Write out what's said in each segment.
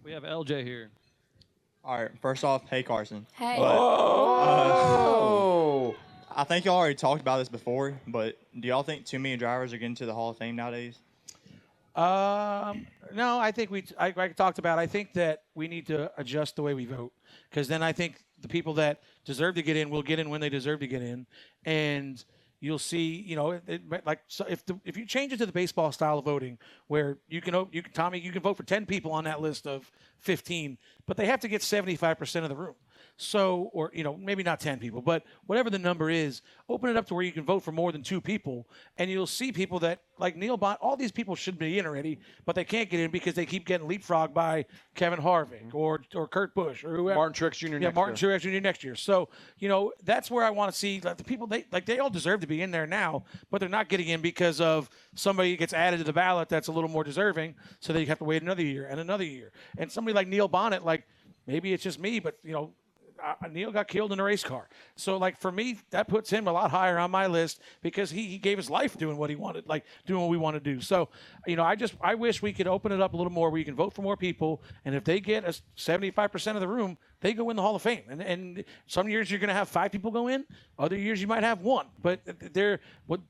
We have LJ here. All right, first off, hey, Carson. Hey. I think y'all already talked about this before, but do y'all think too many drivers are getting to the Hall of Fame nowadays? No, I think I talked about. I think that we need to adjust the way we vote, because then I think the people that deserve to get in will get in when they deserve to get in, and you'll see. So if you change it to the baseball style of voting, where Tommy, you can vote for 10 people on that list of 15, but they have to get 75% of the room. So, or, maybe not 10 people, but whatever the number is, open it up to where you can vote for more than 2 people, and you'll see people that, like Neil Bonnet, all these people should be in already, but they can't get in because they keep getting leapfrogged by Kevin Harvick or Kurt Busch or whoever. Martin Truex Jr. Martin Truex Jr. next year. So, that's where I want to see the people, they all deserve to be in there now, but they're not getting in because of somebody gets added to the ballot that's a little more deserving, so they have to wait another year and another year. And somebody like Neil Bonnet, maybe it's just me, but, Neil got killed in a race car. So, for me, that puts him a lot higher on my list because he gave his life doing what he wanted, doing what we want to do. So, I wish we could open it up a little more where you can vote for more people. And if they get 75% of the room, they go in the Hall of Fame. And some years you're going to have 5 people go in. Other years you might have 1. But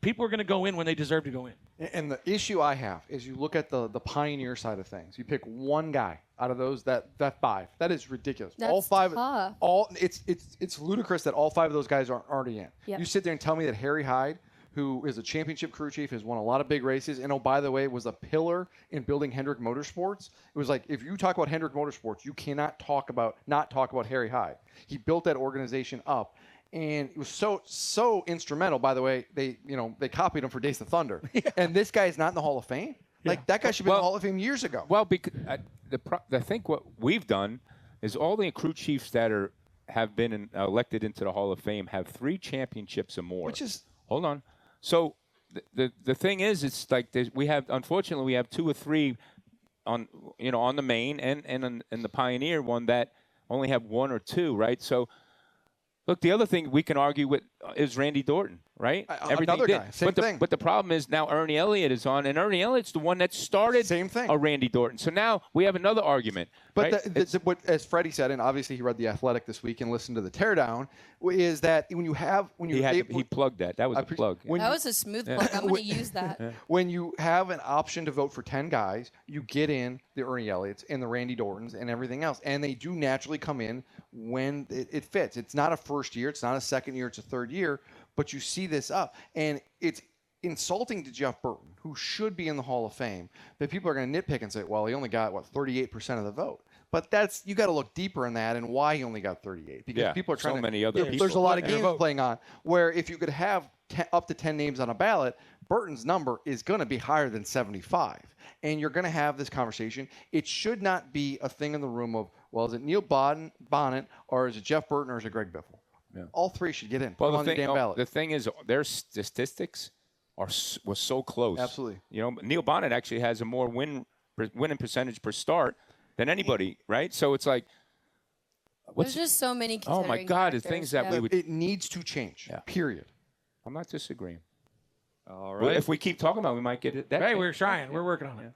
people are going to go in when they deserve to go in. And the issue I have is you look at the pioneer side of things. You pick one guy out of those that 5. That is ridiculous. That's all 5. tough. It's ludicrous that all 5 of those guys aren't already in. Yep. You sit there and tell me that Harry Hyde, who is a championship crew chief, has won a lot of big races, and by the way, was a pillar in building Hendrick Motorsports. It was like, if you talk about Hendrick Motorsports, you cannot not talk about Harry Hyde. He built that organization up. And it was so instrumental. By the way, they copied him for Days of Thunder, and this guy is not in the Hall of Fame. That guy should be in the Hall of Fame years ago. Well, because I think what we've done is all the crew chiefs that have been elected into the Hall of Fame have 3 championships or more. Which is hold on. So the thing is, it's like unfortunately we have 2 or 3 on the main and the Pioneer one that only have 1 or 2, right? So. Look, the other thing we can argue with is Randy Dorton, right? Another guy, same thing. But the problem is now Ernie Elliott is on, and Ernie Elliott's the one that started same thing. A Randy Dorton. So now we have another argument. But right? What, as Freddie said, and obviously he read The Athletic this week and listened to the teardown, is that he plugged that. That was a plug. That was a smooth plug. I'm going to use that. When you have an option to vote for 10 guys, you get in the Ernie Elliott's and the Randy Dortons and everything else, and they do naturally come in when it fits. It's not a first year, it's not a second year, it's a third year, but you see this up, and it's insulting to Jeff Burton, who should be in the Hall of Fame, that people are going to nitpick and say, well, he only got 38% of the vote. But you got to look deeper in that and why he only got 38, because people are trying so many other people. There's a lot of games playing on where if you could have up to 10 names on a ballot, Burton's number is going to be higher than 75, and you're going to have this conversation. It should not be a thing in the room of, well, is it Neil Bonnet or is it Jeff Burton or is it Greg Biffle? Yeah. All 3 should get in. Well, on the damn ballot. The thing is, their statistics was so close. Absolutely. Neil Bonnet actually has a more winning percentage per start than anybody, right? So it's like, there's just so many. Oh my God, the things that we would. It needs to change. Yeah. Period. I'm not disagreeing. All right. If we keep talking about it, we might get it. Hey, we're trying. We're working on it.